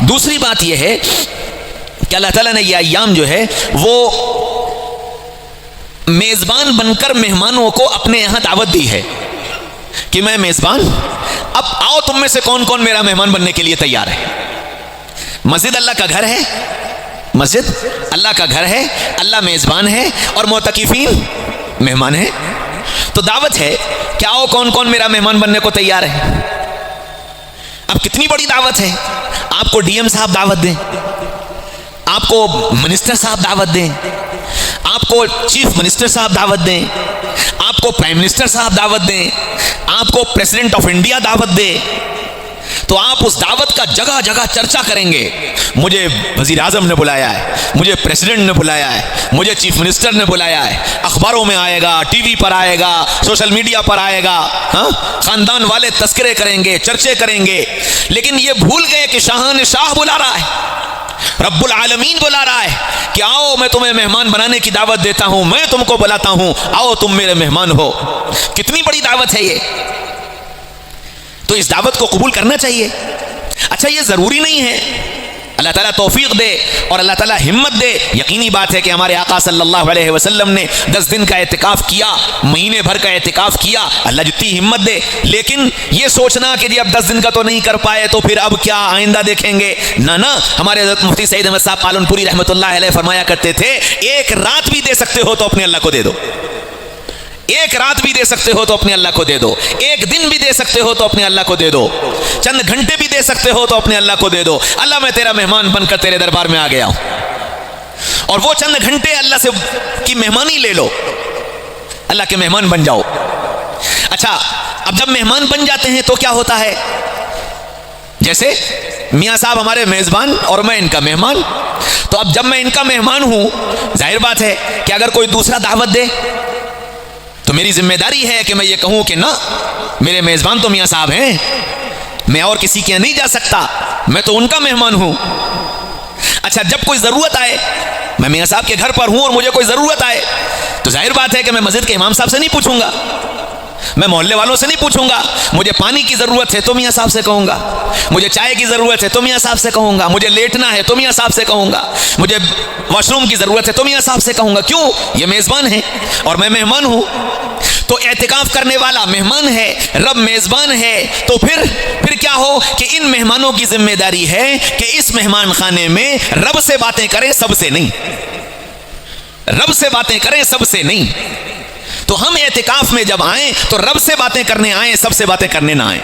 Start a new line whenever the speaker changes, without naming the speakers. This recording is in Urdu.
دوسری بات یہ ہے کہ اللہ تعالیٰ نے یہ ایام جو ہے وہ میزبان بن کر مہمانوں کو اپنے یہاں دعوت دی ہے کہ میں میزبان، اب آؤ تم میں سے کون کون میرا مہمان بننے کے لیے تیار ہے. مسجد اللہ کا گھر ہے، مسجد اللہ کا گھر ہے، اللہ میزبان ہے اور معتکفین مہمان ہیں. تو دعوت ہے کہ آؤ کون کون میرا مہمان بننے کو تیار ہے. اب کتنی بڑی دعوت ہے. آپ کو ڈی ایم صاحب دعوت دیں، آپ کو منسٹر صاحب دعوت دیں، آپ کو چیف منسٹر صاحب دعوت دیں، آپ کو پرائم منسٹر صاحب دعوت دیں، آپ کو پریزیڈنٹ آف انڈیا دعوت دے، تو آپ اس دعوت کا جگہ جگہ چرچا کریں گے. مجھے وزیر اعظم نے بلایا ہے، مجھے پریزیڈنٹ نے بلایا ہے، مجھے چیف منسٹر نے بلایا ہے. اخباروں میں آئے گا، ٹی وی پر آئے گا، سوشل میڈیا پر آئے گا. خاندان والے تذکرے کریں گے، چرچے کریں گے. لیکن یہ بھول گئے کہ شاہان شاہ بلا رہا ہے، رب العالمین بلا رہا ہے کہ آؤ میں تمہیں مہمان بنانے کی دعوت دیتا ہوں، میں تم کو بلاتا ہوں، آؤ تم میرے مہمان ہو. کتنی بڑی دعوت ہے یہ. تو اس دعوت کو قبول کرنا چاہیے. اچھا یہ ضروری نہیں ہے، اللہ تعالیٰ توفیق دے اور اللہ تعالیٰ ہمت دے. یقینی بات ہے کہ ہمارے آقا صلی اللہ علیہ وسلم نے 10 دن کا اعتکاف کیا، مہینے بھر کا اعتکاف کیا، اللہ جتنی ہمت دے. لیکن یہ سوچنا کہ جی اب 10 دن کا تو نہیں کر پائے تو پھر اب کیا آئندہ دیکھیں گے، نہ. ہمارے حضرت مفتی سعید احمد صاحب پالن پوری رحمۃ اللہ علیہ فرمایا کرتے تھے ایک رات بھی دے سکتے ہو تو اپنے اللہ کو دے دو. ایک رات بھی دے سکتے ہو تو اپنے اللہ کو دے دو. ایک دن بھی دے سکتے ہو تو اپنے اللہ کو دے دو. چند گھنٹے بھی دے سکتے ہو تو اپنے اللہ کو دے دو. اللہ میں تیرا مہمان بن کر تیرے دربار میں آ گیا ہوں، اور وہ چند گھنٹے اللہ سے کی مہمانی لے لو، اللہ کے مہمان بن جاؤ. اچھا اب جب مہمان بن جاتے ہیں تو کیا ہوتا ہے؟ جیسے میاں صاحب ہمارے میزبان اور میں ان کا مہمان. تو اب جب میں ان کا مہمان ہوں، ظاہر بات ہے کہ اگر کوئی دوسرا دعوت دے تو میری ذمہ داری ہے کہ میں یہ کہوں کہ نہ، میرے میزبان تو میاں صاحب ہیں، میں اور کسی کے نہیں جا سکتا، میں تو ان کا مہمان ہوں. اچھا جب کوئی ضرورت آئے، میں میاں صاحب کے گھر پر ہوں اور مجھے کوئی ضرورت آئے تو ظاہر بات ہے کہ میں مسجد کے امام صاحب سے نہیں پوچھوں گا، میں محلے والوں سے نہیں پوچھوں گا. مجھے پانی کی ضرورت ہے تو میاں صاحب سے کہوں گا، مجھے چائے کی ضرورت ہے تو میاں صاحب سے کہوں گا، مجھے لیٹنا ہے تو میاں صاحب سے کہوں گا، مجھے واش روم کی ضرورت ہے تو میاں صاحب سے کہوں گا. کیوں؟ یہ میزبان ہے اور میں مہمان ہوں. تو اعتکاف کرنے والا مہمان ہے، رب میزبان ہے. تو پھر کیا ہو کہ ان مہمانوں کی ذمہ داری ہے کہ اس مہمان خانے میں رب سے باتیں کریں، سب سے نہیں. رب سے باتیں کریں، سب سے نہیں. تو ہم اعتکاف میں جب آئیں تو رب سے باتیں کرنے آئیں، سب سے باتیں کرنے نہ آئیں.